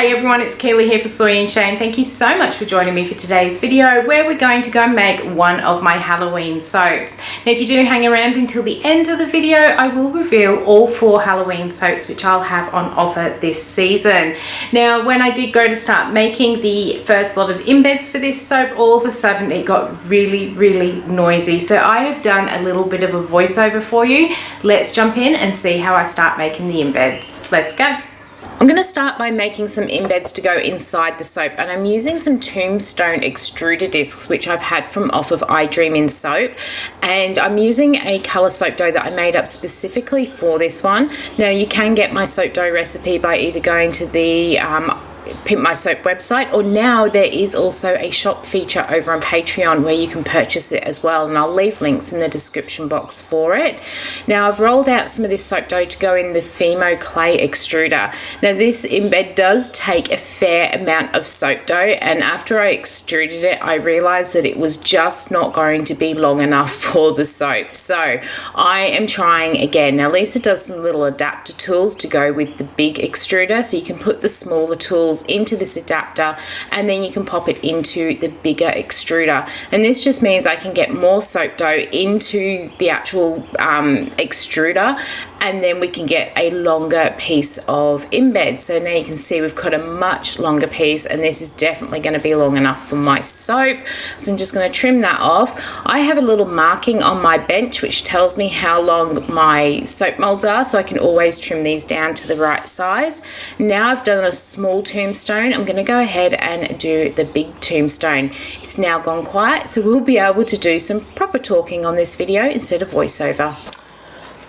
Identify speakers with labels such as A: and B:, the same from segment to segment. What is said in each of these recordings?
A: Hey everyone, it's Keely here for Soy and Shea, and thank you so much for joining me for today's video where we're going to go make one of my Halloween soaps. Now if you do hang around until the end of the video, I will reveal all 4 Halloween soaps which I'll have on offer this season. Now when I did go to start making the first lot of embeds for this soap, all of a sudden it got really noisy. So I have done a little bit of a voiceover for you. Let's jump in and see how I start making the embeds. Let's go. I'm going to start by making some embeds to go inside the soap, and I'm using some tombstone extruder discs which I've had from off of I Dream in Soap, and I'm using a colour soap dough that I made up specifically for this one. Now you can get my soap dough recipe by either going to the Pimp My Soap website, or now there is also a shop feature over on Patreon where you can purchase it as well, and I'll leave links in the description box for it. Now I've rolled out some of this soap dough to go in the Fimo clay extruder. Now this embed does take a fair amount of soap dough, and after I extruded it I realized that it was just not going to be long enough for the soap, so I am trying again. Now Lisa does some little adapter tools to go with the big extruder, so you can put the smaller tools into this adapter and then you can pop it into the bigger extruder, and this just means I can get more soap dough into the actual extruder, and then we can get a longer piece of embed. So now you can see we've got a much longer piece, and this is definitely going to be long enough for my soap, so I'm just going to trim that off. I have a little marking on my bench which tells me how long my soap molds are, so I can always trim these down to the right size. Now I've done a small tombstone, I'm going to go ahead and do the big tombstone. It's now gone quiet, so we'll be able to do some proper talking on this video instead of voiceover.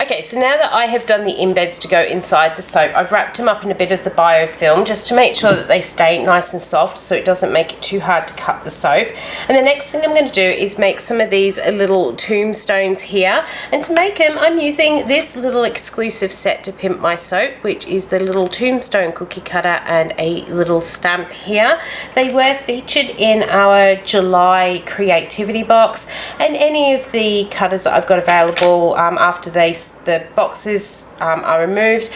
A: Okay, so now that I have done the embeds to go inside the soap, I've wrapped them up in a bit of the biofilm just to make sure that they stay nice and soft so it doesn't make it too hard to cut the soap. And the next thing I'm going to do is make some of these little tombstones here. And to make them, I'm using this little exclusive set to Pimp My Soap, which is the little tombstone cookie cutter and a little stamp here. They were featured in our July creativity box, and any of the cutters that I've got available after the boxes are removed,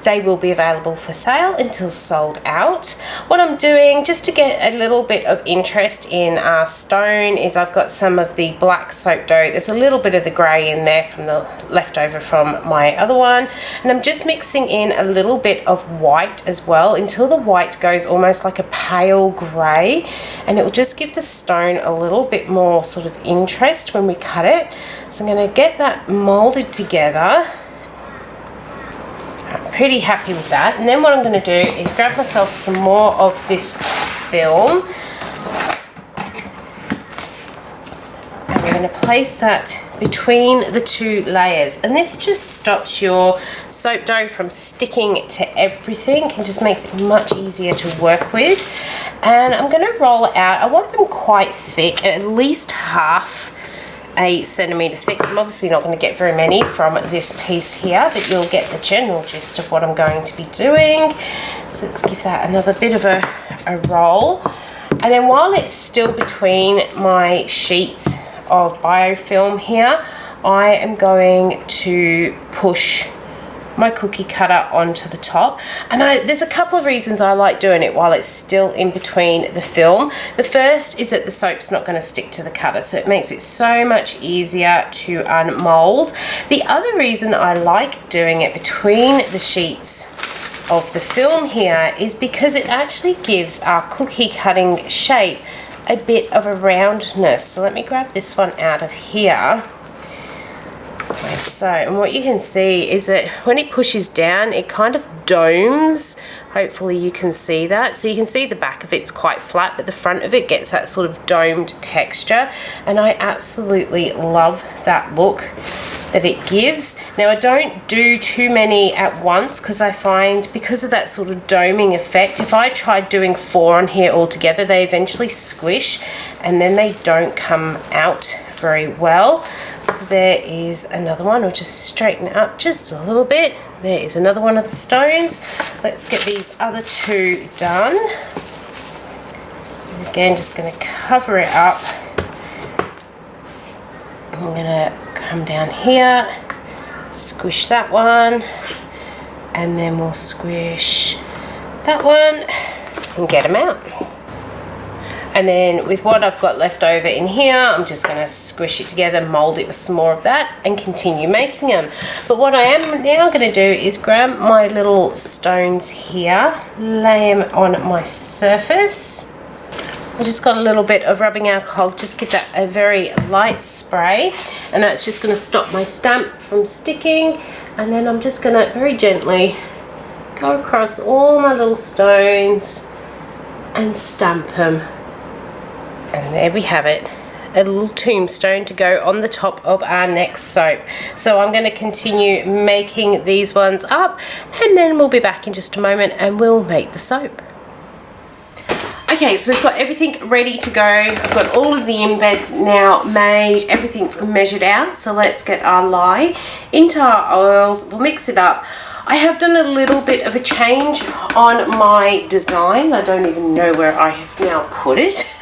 A: they will be available for sale until sold out. What I'm doing just to get a little bit of interest in our stone is I've got some of the black soap dough. There's a little bit of the grey in there from the leftover from my other one, and I'm just mixing in a little bit of white as well until the white goes almost like a pale grey, and it will just give the stone a little bit more sort of interest when we cut it. So I'm going to get that moulded together. I'm pretty happy with that, and then what I'm going to do is grab myself some more of this film, and we're going to place that between the 2 layers, and this just stops your soap dough from sticking to everything and just makes it much easier to work with. And I'm going to roll it out. I want them quite thick, at least half a centimetre thick. So I'm obviously not going to get very many from this piece here, but you'll get the general gist of what I'm going to be doing. So let's give that another bit of a roll, and then while it's still between my sheets of biofilm here, I am going to push my cookie cutter onto the top. And there's a couple of reasons I like doing it while it's still in between the film. The first is that the soap's not going to stick to the cutter, so it makes it so much easier to unmold. The other reason I like doing it between the sheets of the film here is because it actually gives our cookie cutting shape a bit of a roundness. So let me grab this one out of here. Like so, and what you can see is that when it pushes down, it kind of domes. Hopefully you can see that. So you can see the back of it's quite flat, but the front of it gets that sort of domed texture, and I absolutely love that look that it gives. Now I don't do too many at once because I find because of that sort of doming effect, if I tried doing 4 on here all together, they eventually squish and then they don't come out very well. So there is another one. We'll just straighten it up just a little bit. There is another one of the stones. Let's get these other 2 done. And again, just going to cover it up. I'm going to come down here, squish that one, and then we'll squish that one.
B: and get them out. And then with what I've got left over in here, I'm just going to squish it together, mold it with some more of that, and continue making them. But what I am now going to do is grab my little stones here, lay them on my surface. I just got a little bit of rubbing alcohol, just give that a very light spray, and that's just going to stop my stamp from sticking. And then I'm just going to very gently go across all my little stones and stamp them. And there we have it, a little tombstone to go on the top of our next soap. So I'm going to continue making these ones up, and then we'll be back in just a moment and we'll make the soap. Okay, so we've got everything ready to go. I've got all of the embeds now made, everything's measured out. So let's get our lye into our oils, we'll mix it up. I have done a little bit of a change on my design. I don't even know where I have now put it,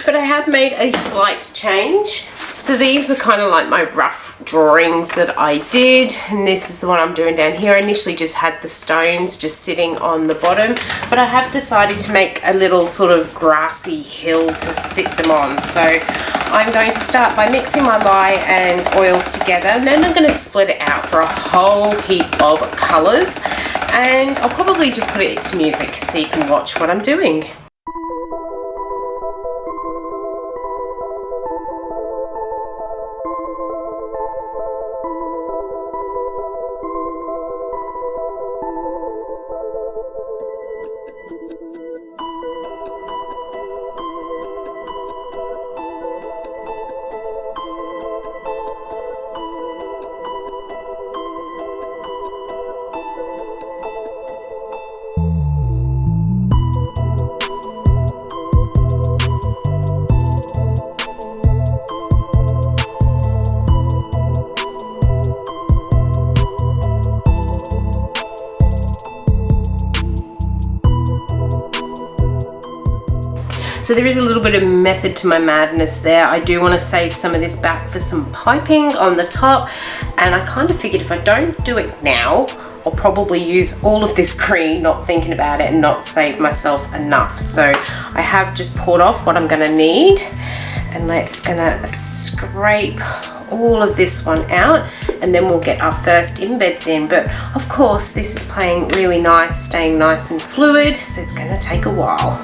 B: but I have made a slight change. So these were kind of like my rough drawings that I did, and this is the one I'm doing down here. I initially just had the stones just sitting on the bottom, but I have decided to make a little sort of grassy hill to sit them on. So I'm going to start by mixing my lye and oils together, and then I'm going to split it out for a whole heap of colours, and I'll probably just put it to music so you can watch what I'm doing. So there is a little bit of method to my madness there. I do want to save some of this back for some piping on the top, and I kind of figured if I don't do it now, I'll probably use all of this green, not thinking about it, and not save myself enough. So I have just poured off what I'm going to need, and let's gonna scrape all of this one out, and then we'll get our first embeds in. But of course this is playing really nice, staying nice and fluid, so it's going to take a while.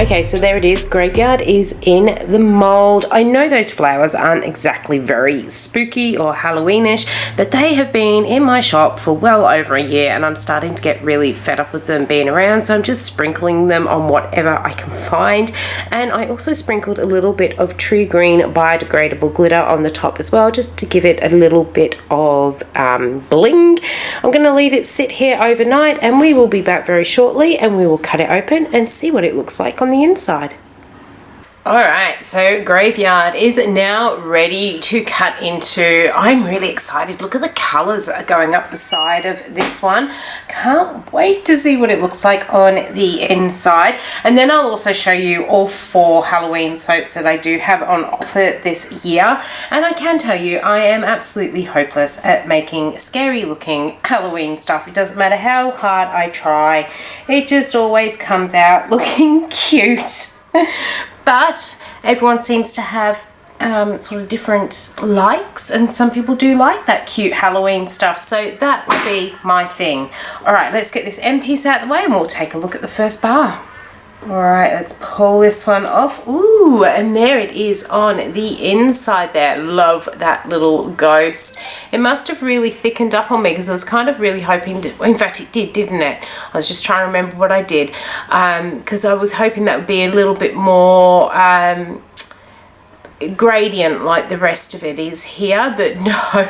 B: Okay, so there it is. Graveyard is in the mold. I know those flowers aren't exactly very spooky or Halloweenish, but they have been in my shop for well over a year and I'm starting to get really fed up with them being around, so I'm just sprinkling them on whatever I can find. And I also sprinkled a little bit of tree green biodegradable glitter on the top as well, just to give it a little bit of bling. I'm going to leave it sit here overnight and we will be back very shortly and we will cut it open and see what it looks like on the inside. Alright, so Graveyard is now ready to cut into. I'm really excited. Look at the colours going up the side of this one. Can't wait to see what it looks like on the inside. And then I'll also show you all 4 Halloween soaps that I do have on offer this year. And I can tell you, I am absolutely hopeless at making scary looking Halloween stuff. It doesn't matter how hard I try. It just always comes out looking cute. But everyone seems to have sort of different likes, and some people do like that cute Halloween stuff, so that would be my thing. Alright, let's get this end piece out of the way and we'll take a look at the first bar. Alright, let's pull this one off. Ooh, and there it is on the inside there. Love that little ghost. It must have really thickened up on me because I was kind of really hoping to, in fact it did, didn't it? I was just trying to remember what I did, because I was hoping that would be a little bit more gradient like the rest of it is here, but no.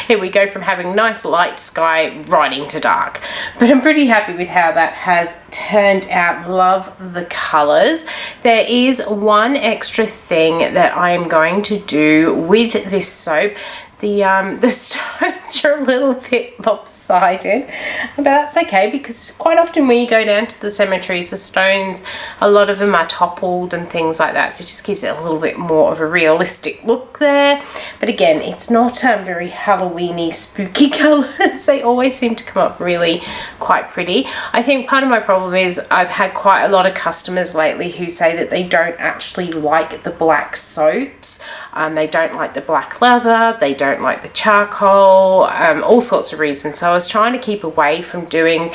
B: Here we go from having nice light sky right into dark. But I'm pretty happy with how that has turned out. Love the colors. There is one extra thing that I am going to do with this soap. The stones are a little bit lopsided, but that's okay because quite often when you go down to the cemeteries, the stones, a lot of them are toppled and things like that, so it just gives it a little bit more of a realistic look there. But again, it's not very Halloweeny spooky colours. They always seem to come up really quite pretty. I think part of my problem is I've had quite a lot of customers lately who say that they don't actually like the black soaps. They don't like the black leather, they don't like the charcoal, all sorts of reasons. So I was trying to keep away from doing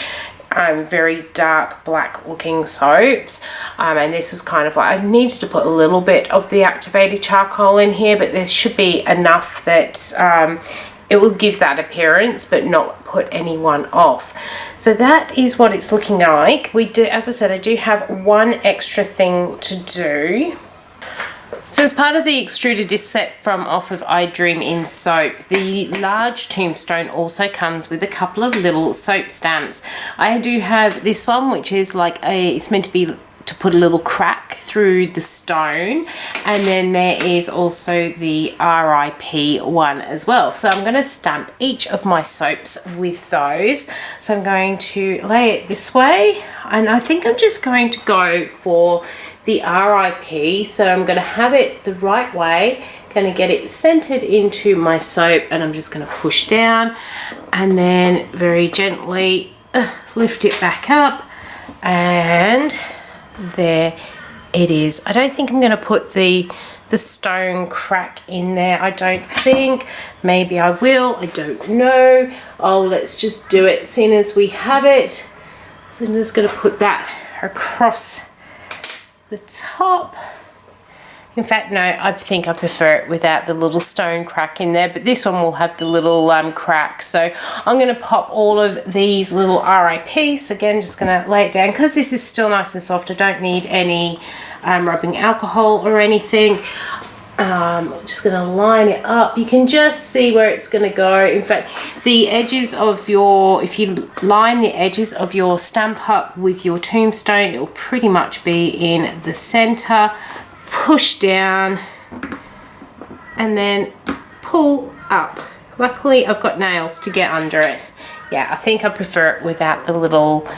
B: very dark black looking soaps, and this was kind of like I needed to put a little bit of the activated charcoal in here, but there should be enough that it will give that appearance but not put anyone off. So that is what it's looking like. We do, as I said, I do have one extra thing to do. So as part of the extruder disc set from off of I Dream in Soap, the large tombstone also comes with a couple of little soap stamps. I do have this one, which is like it's meant to be to put a little crack through the stone, and then there is also the RIP one as well. So I'm going to stamp each of my soaps with those. So I'm going to lay it this way, and I think I'm just going to go for the RIP, so I'm going to have it the right way, going to get it centered into my soap, and I'm just going to push down and then very gently lift it back up, and there it is. I don't think I'm going to put the stone crack in there. I don't think. Maybe I will. I don't know. Oh, let's just do it seeing as we have it. So I'm just going to put that across the top. In fact, no, I think I prefer it without the little stone crack in there, but this one will have the little crack. So I'm going to pop all of these little RIPs. Again, just going to lay it down because this is still nice and soft. I don't need any rubbing alcohol or anything. I'm just going to line it up. You can just see where it's going to go. In fact, the edges of your, if you line the edges of your stamp up with your tombstone, it will pretty much be in the center. Push down and then pull up. Luckily, I've got nails to get under it. Yeah, I think I prefer it without the little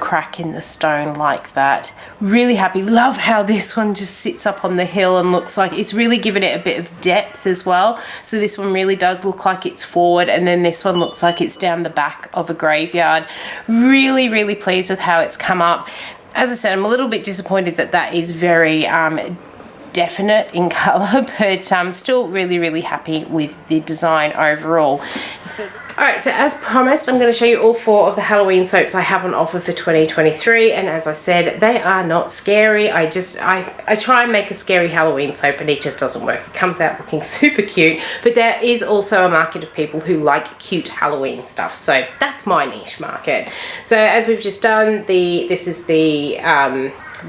B: crack in the stone like that. Really happy. Love how this one just sits up on the hill and looks like it's really given it a bit of depth as well. So this one really does look like it's forward, and then this one looks like it's down the back of a graveyard. Really, really pleased with how it's come up. As I said, I'm a little bit disappointed that that is very definite in colour, but I'm still really happy with the design overall. Alright, so as promised, I'm going to show you all 4 of the Halloween soaps I have on offer for 2023, and as I said, they are not scary. I try and make a scary Halloween soap and it just doesn't work. It comes out looking super cute, but there is also a market of people who like cute Halloween stuff, so that's my niche market. So as we've just done, this is the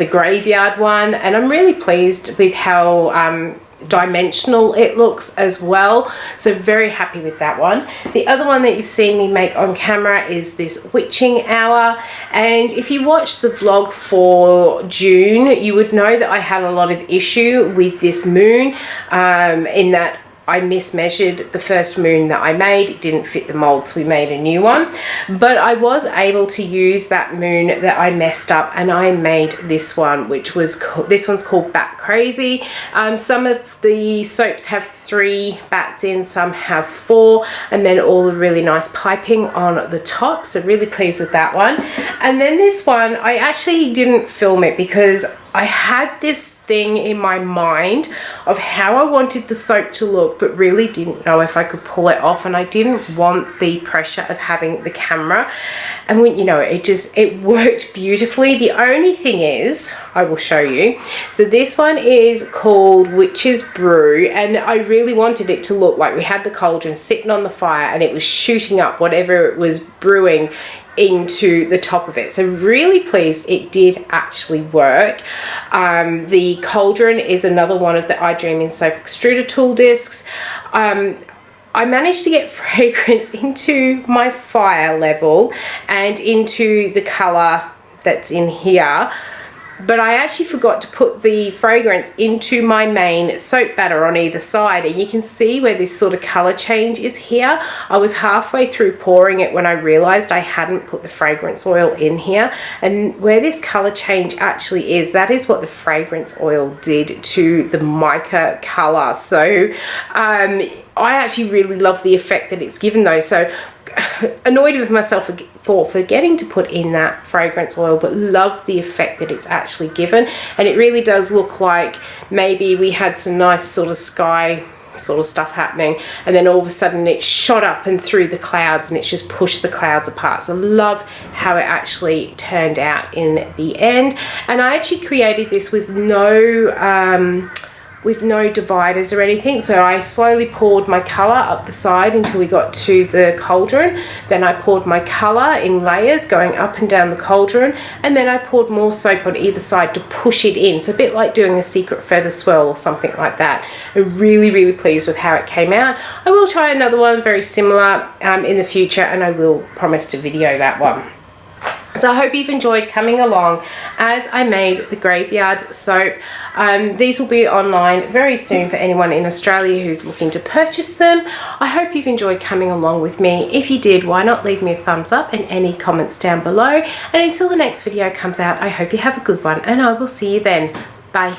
B: graveyard one, and I'm really pleased with how dimensional it looks as well, so very happy with that one. The other one that you've seen me make on camera is this witching hour, and if you watched the vlog for June, you would know that I had a lot of issue with this moon, in that I mismeasured the first moon that I made. It didn't fit the mold, so we made a new one, but I was able to use that moon that I messed up, and I made this one, which was this one's called Bat Crazy. Some of the soaps have 3 bats in, some have 4, and then all the really nice piping on the top, so really pleased with that one. And then this one, I actually didn't film it because I had this thing in my mind of how I wanted the soap to look, but really didn't know if I could pull it off, and I didn't want the pressure of having the camera. And when, you know, it worked beautifully. The only thing is, I will show you. So this one is called Witch's Brew, and I really wanted it to look like we had the cauldron sitting on the fire and it was shooting up whatever it was brewing into the top of it. So really pleased it did actually work. The cauldron is another one of the iDream in Soap Extruder tool discs. I managed to get fragrance into my fire level and into the colour that's in here, but I actually forgot to put the fragrance into my main soap batter on either side, and you can see where this sort of colour change is here. I was halfway through pouring it when I realised I hadn't put the fragrance oil in here, and where this colour change actually is, that is what the fragrance oil did to the mica colour. So I actually really love the effect that it's given though, so annoyed with myself for forgetting to put in that fragrance oil, but love the effect that it's actually given. And it really does look like maybe we had some nice sort of sky sort of stuff happening, and then all of a sudden it shot up and through the clouds, and it's just pushed the clouds apart. So I love how it actually turned out in the end. And I actually created this with no dividers or anything. So I slowly poured my colour up the side until we got to the cauldron. Then I poured my colour in layers going up and down the cauldron, and then I poured more soap on either side to push it in. So a bit like doing a secret feather swirl or something like that. I'm really pleased with how it came out. I will try another one very similar in the future, and I will promise to video that one. So I hope you've enjoyed coming along as I made the graveyard soap. These will be online very soon for anyone in Australia who's looking to purchase them. I hope you've enjoyed coming along with me. If you did, why not leave me a thumbs up and any comments down below. And until the next video comes out, I hope you have a good one, and I will see you then. Bye.